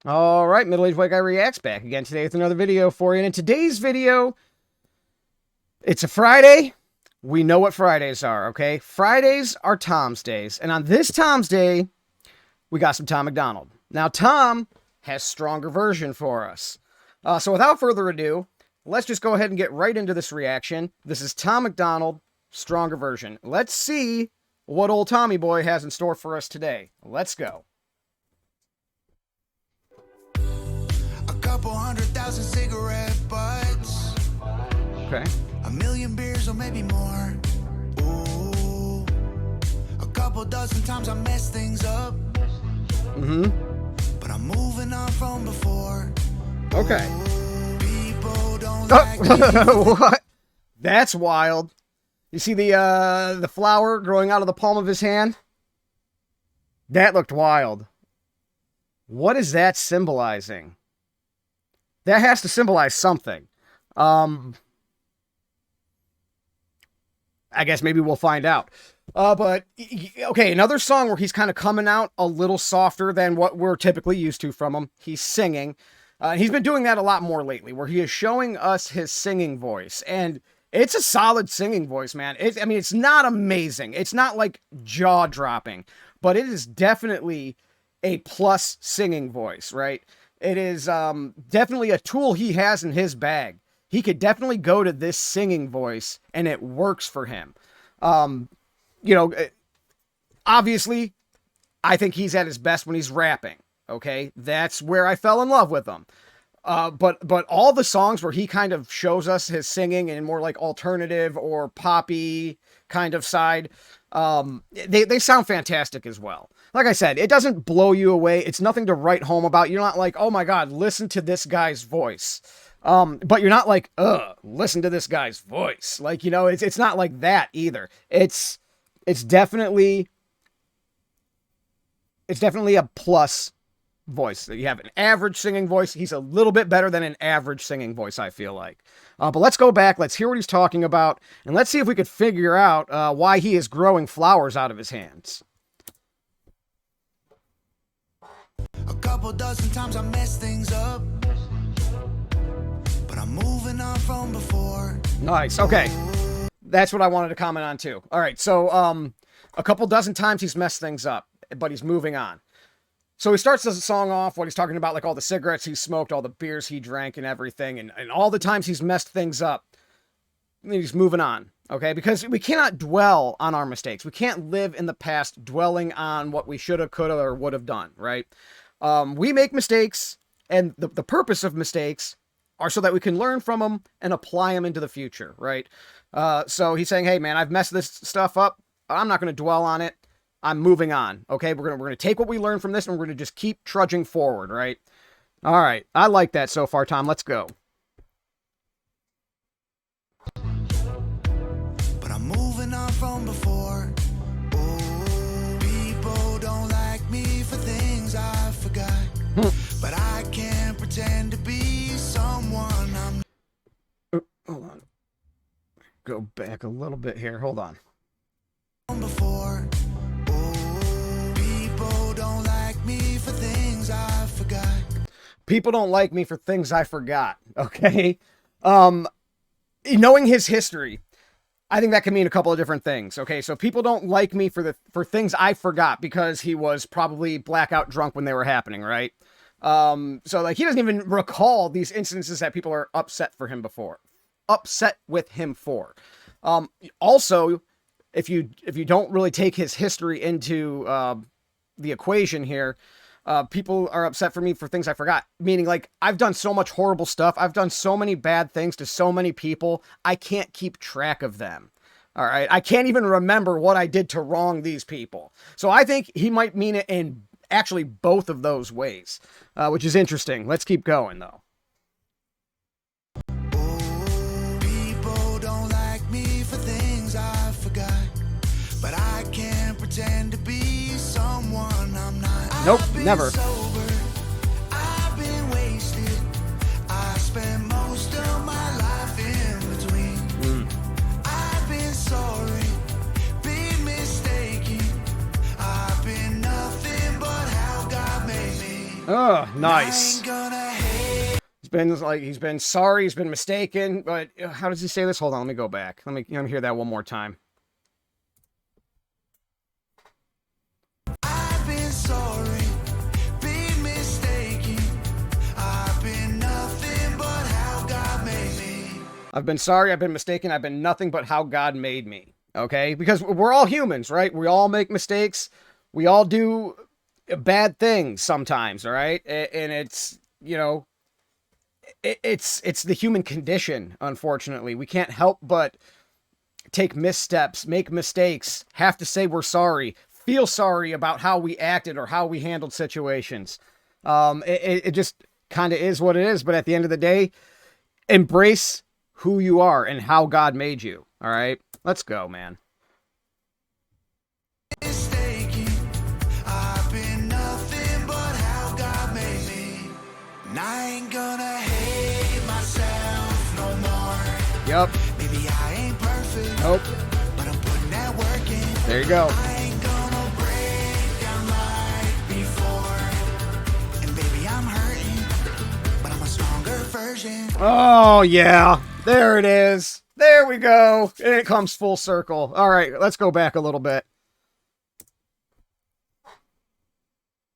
All right, Middle-Aged White Guy Reacts back again today with another video for you. And in today's video, it's a Friday. We know what Fridays are, okay? Fridays are Tom's days. And on this Tom's day, we got some Tom MacDonald. Now, Tom has stronger version for us. So without further ado, let's just go ahead and get right into this reaction. This is Tom MacDonald, stronger version. Let's see what old Tommy boy has in store for us today. Let's go. Couple 100,000 cigarette butts. Okay. 1,000,000 beers or maybe more. Ooh. A couple dozen times I messed things up. But I'm moving on from before. Okay. Ooh, people don't like me. What? That's wild. You see the flower growing out of the palm of his hand? That looked wild. What is that symbolizing? That has to symbolize something. I guess maybe we'll find out. But, okay, another song where he's kind of coming out a little softer than what we're typically used to from him. He's singing. He's been doing that a lot more lately, where he is showing us his singing voice. And it's a solid singing voice, man. I mean, it's not amazing. It's not, like, jaw-dropping. But it is definitely a plus singing voice, right? It is definitely a tool he has in his bag. He could definitely go to this singing voice, and it works for him. Obviously, I think he's at his best when he's rapping, okay? That's where I fell in love with him. But all the songs where he kind of shows us his singing in more like alternative or poppy kind of side, they sound fantastic as well. Like I said, it doesn't blow you away. It's nothing to write home about. You're not like, oh my God, listen to this guy's voice. But you're not like, listen to this guy's voice. Like, it's not like that either. It's definitely a plus voice. You have an average singing voice. He's a little bit better than an average singing voice, I feel like. But let's go back. Let's hear what he's talking about. And let's see if we could figure out why he is growing flowers out of his hands. A couple dozen times I messed things up. But I'm moving on from before. Nice. Okay. That's what I wanted to comment on too. All right. So, a couple dozen times he's messed things up, but he's moving on. So he starts the song off what he's talking about, like all the cigarettes he smoked, all the beers he drank and everything, and all the times he's messed things up. And he's moving on, okay? Because we cannot dwell on our mistakes. We can't live in the past dwelling on what we should have, could have, or would have done, right? We make mistakes, and the purpose of mistakes are so that we can learn from them and apply them into the future, right? So he's saying, hey, man, I've messed this stuff up. I'm not going to dwell on it. I'm moving on, okay? We're gonna take what we learned from this, and we're gonna just keep trudging forward, right? All right, I like that so far, Tom. Let's go. But I'm moving on from before. Oh, people don't like me for things I forgot. But I can't pretend to be someone I'm. Hold on. Go back a little bit here. Hold on. Before. People don't like me for things I forgot, okay? Knowing his history, I think that can mean a couple of different things, okay? So people don't like me for things I forgot because he was probably blackout drunk when they were happening, right? So like he doesn't even recall these instances that people are upset with him for. Also, if you don't really take his history into the equation here, people are upset for me for things I forgot. Meaning, like, I've done so much horrible stuff. I've done so many bad things to so many people. I can't keep track of them. All right. I can't even remember what I did to wrong these people. So I think he might mean it in actually both of those ways, which is interesting. Let's keep going, though. Oh, people don't like me for things I forgot. But I can't pretend to be someone I'm not. Nope, never. Sober, I've been wasted. I spent most of my life in between. I've been sorry, been mistaken. I've been nothing but how God made me. Oh, nice. He's been sorry, he's been mistaken, but how does he say this? Hold on, let me go back. Let me hear that one more time. I've been sorry, been mistaken. I've been nothing but how God made me. I've been sorry, I've been mistaken, I've been nothing but how God made me. Okay? Because we're all humans, right? We all make mistakes. We all do bad things sometimes, all right? And it's, you know, it's the human condition, unfortunately. We can't help but take missteps, make mistakes, have to say we're sorry, feel sorry about how we acted or how we handled situations. It just kind of is what it is. But at the end of the day, embrace who you are and how God made you. All right, let's go, man. Mistaken. I've been nothing but how God made me. And I ain't gonna hate myself no more. Yep. Maybe I ain't perfect. Nope. But I'm putting that work in. There you go. I ain't gonna break down like before. And baby, I'm hurting, but I'm a stronger version. Oh, yeah. There it is. There we go. It comes full circle. All right, let's go back a little bit.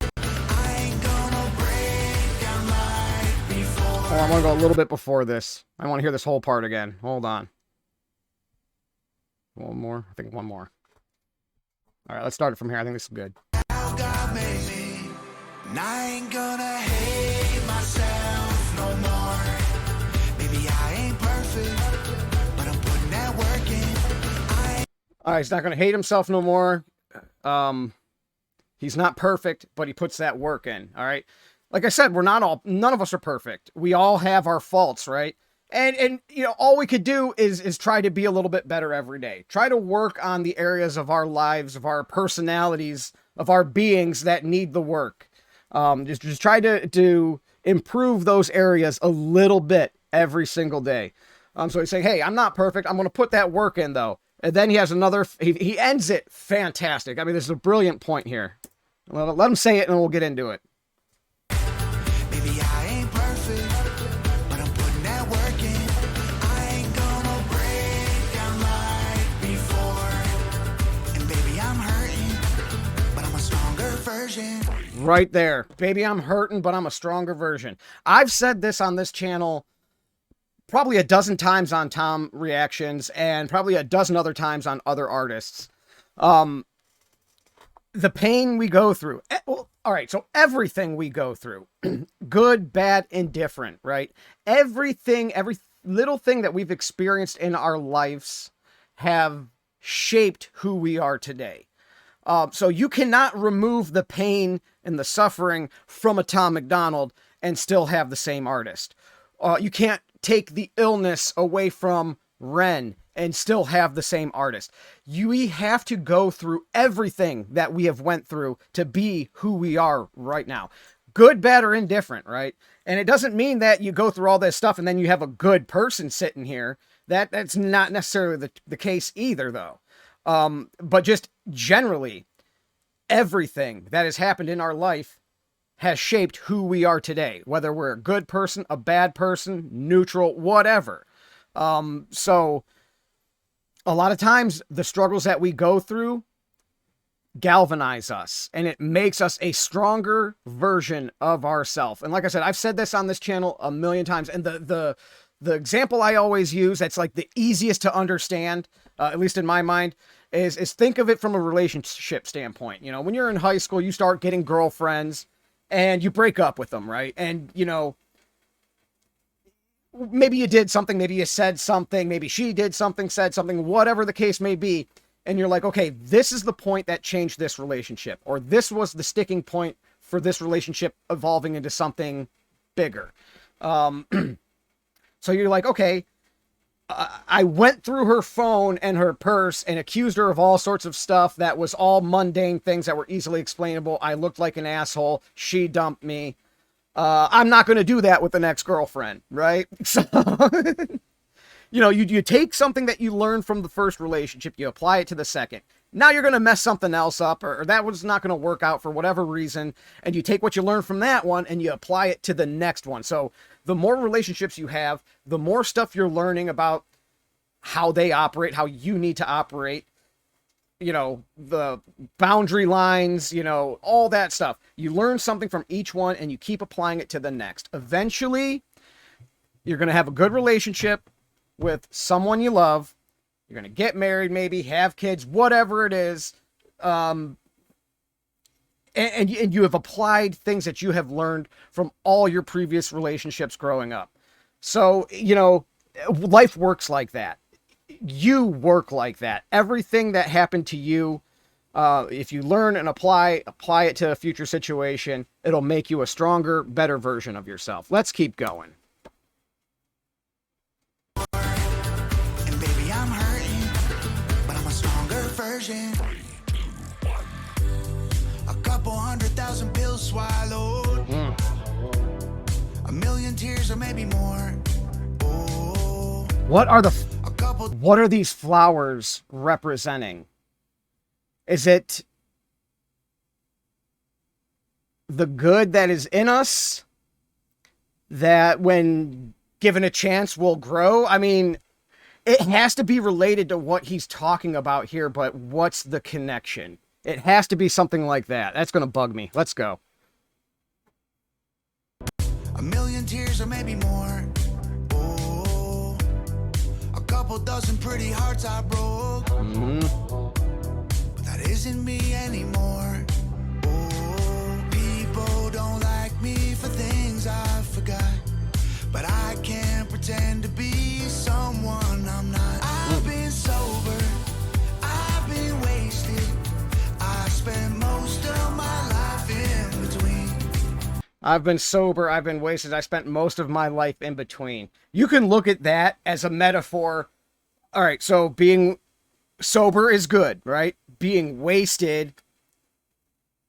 I ain't gonna break down like before. Oh, I want to go a little bit before this. I want to hear this whole part again. Hold on. One more. I think one more. All right, let's start it from here. I think this is good. How God made me. And I ain't gonna hate myself no more. Maybe I ain't perfect, but I'm putting that work in. All right, he's not going to hate himself no more. He's not perfect, but he puts that work in. All right. Like I said, none of us are perfect. We all have our faults, right? And you know, all we could do is try to be a little bit better every day. Try to work on the areas of our lives, of our personalities, of our beings that need the work. Just try to improve those areas a little bit every single day. So he's saying, hey, I'm not perfect. I'm going to put that work in though. And then he has another, he ends it fantastic. I mean, this is a brilliant point here. Let him say it and we'll get into it. Maybe I ain't perfect, but I'm putting that work in. I ain't gonna break down like before. And baby, I'm hurting, but I'm a stronger version. Right there. Baby, I'm hurting, but I'm a stronger version. I've said this on this channel probably a dozen times on Tom reactions and probably a dozen other times on other artists. The pain we go through. Well, all right, so everything we go through, good, bad, indifferent, right? Everything, every little thing that we've experienced in our lives have shaped who we are today. So you cannot remove the pain and the suffering from a Tom MacDonald and still have the same artist. You can't take the illness away from Ren and still have the same artist. We have to go through everything that we have went through to be who we are right now. Good, bad, or indifferent, right? And it doesn't mean that you go through all this stuff and then you have a good person sitting here. That's not necessarily the case either, though. But just generally, everything that has happened in our life has shaped who we are today, whether we're a good person, a bad person, neutral, whatever. So a lot of times the struggles that we go through galvanize us and it makes us a stronger version of ourselves. And like I said, I've said this on this channel a million times. And the example I always use, that's like the easiest to understand, at least in my mind, is think of it from a relationship standpoint. You know, when you're in high school, you start getting girlfriends and you break up with them, right? And, you know, maybe you did something, maybe you said something, maybe she did something, said something, whatever the case may be. And you're like, okay, this is the point that changed this relationship, or this was the sticking point for this relationship evolving into something bigger. So you're like, okay, I went through her phone and her purse and accused her of all sorts of stuff that was all mundane things that were easily explainable. I looked like an asshole. She dumped me. I'm not going to do that with the next girlfriend, right? So, you know, you take something that you learned from the first relationship, you apply it to the second. Now you're going to mess something else up, or that was not going to work out for whatever reason. And you take what you learned from that one and you apply it to the next one. So the more relationships you have, the more stuff you're learning about how they operate, how you need to operate, you know, the boundary lines, you know, all that stuff. You learn something from each one and you keep applying it to the next. Eventually, you're going to have a good relationship with someone you love. You're going to get married, maybe have kids, whatever it is. And you have applied things that you have learned from all your previous relationships growing up. So, you know, life works like that. You work like that. Everything that happened to you, if you learn and apply it to a future situation, it'll make you a stronger, better version of yourself. Let's keep going. And baby, I'm hurting, but I'm a stronger version. A couple 100,000 pills swallowed. A million tears or maybe more. Oh, What are these flowers representing? Is it the good that is in us that when given a chance will grow? I mean, it has to be related to what he's talking about here, but what's the connection? It has to be something like that. That's going to bug me. Let's go. a million tears or maybe more. Oh, a couple dozen pretty hearts I broke. But that isn't me anymore. Oh, people don't like me for things I forgot. But I can't pretend to be someone I'm not. I've been sober, I've been wasted. I spent most of my life in between. I've been sober, I've been wasted, I spent most of my life in between. You can look at that as a metaphor. All right, so being sober is good, right? Being wasted,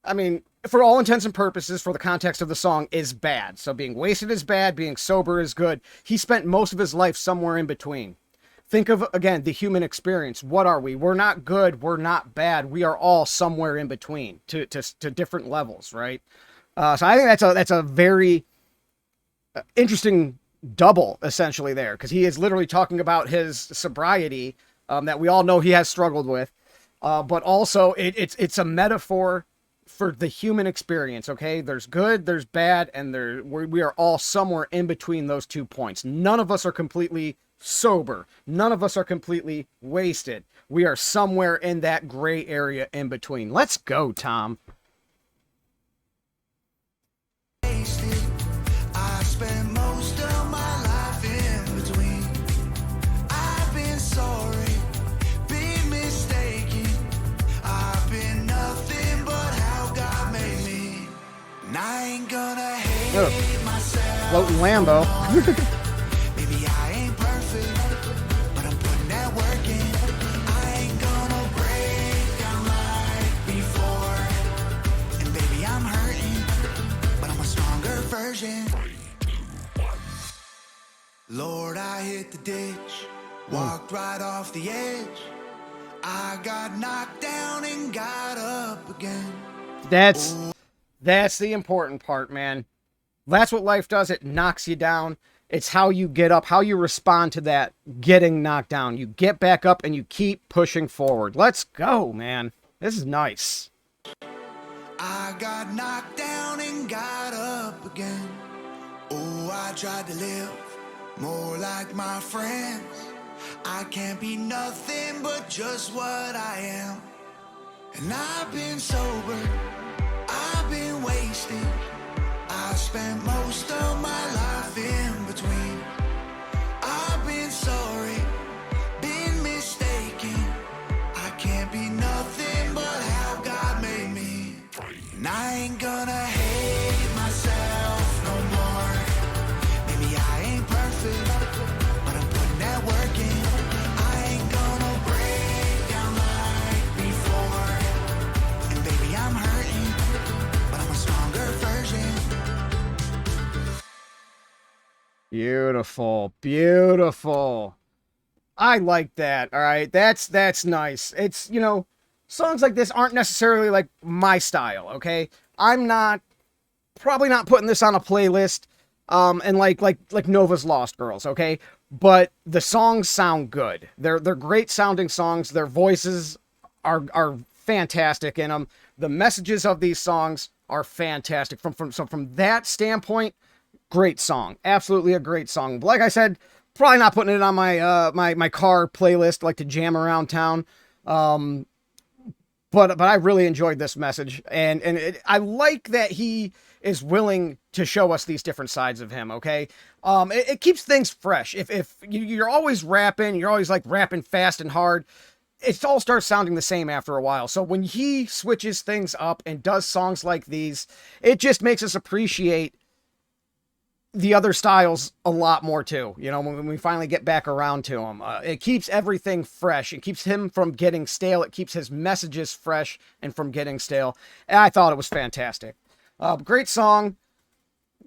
I mean, for all intents and purposes, for the context of the song, is bad. So being wasted is bad, being sober is good. He spent most of his life somewhere in between. Think of, again, the human experience. What are we? We're not good, we're not bad. We are all somewhere in between to different levels, right? So I think that's a very interesting double, essentially, there, because he is literally talking about his sobriety that we all know he has struggled with, but also it's a metaphor for the human experience. Okay, there's good, there's bad, and we are all somewhere in between those 2 points. None of us are completely sober. None of us are completely wasted. We are somewhere in that gray area in between. Let's go, Tom. I spent most of my life in between. I've been sorry, been mistaken. I've been nothing but how God made me. And I ain't gonna hate myself. Floating Lambo. Maybe I ain't perfect, but I'm putting that work in. I ain't gonna break down like before. And baby, I'm hurting, but I'm a stronger version. Lord, I hit the ditch, walked right off the edge. I got knocked down and got up again. That's the important part, man. That's what life does. It knocks you down. It's how you get up, how you respond to that getting knocked down. You get back up and you keep pushing forward. Let's go, man. This is nice. I got knocked down and got up again. Oh, I tried to live more like my friends. I can't be nothing but just what I am. And I've been sober, I've been wasted. I spent most of my life in between. I've been sorry, been mistaken. I can't be nothing but how God made me. And I ain't gonna hate myself no more. Maybe I ain't perfect, but I'm putting that work in. I ain't gonna break down like before. And baby, I'm hurting, but I'm a stronger version. Beautiful, beautiful. I like that. All right, that's nice. It's, you know, songs like this aren't necessarily like my style, okay? I'm probably not putting this on a playlist, and like Nova's Lost Girls, okay? But the songs sound good. They're great sounding songs. Their voices are fantastic in them. The messages of these songs are fantastic. From that standpoint, great song. Absolutely a great song. But like I said, probably not putting it on my my car playlist like to jam around town. But I really enjoyed this message, and I like that he is willing to show us these different sides of him. Okay, it keeps things fresh. If you're always rapping, you're always like rapping fast and hard, it all starts sounding the same after a while. So when he switches things up and does songs like these, it just makes us appreciate the other styles a lot more too. You know, when we finally get back around to him, it keeps everything fresh. It keeps him from getting stale. It keeps his messages fresh and from getting stale. And I thought it was fantastic. Great song.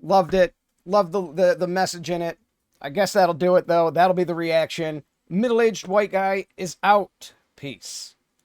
Loved it. Loved the message in it. I guess that'll do it though. That'll be the reaction. Middle-aged white guy is out. Peace.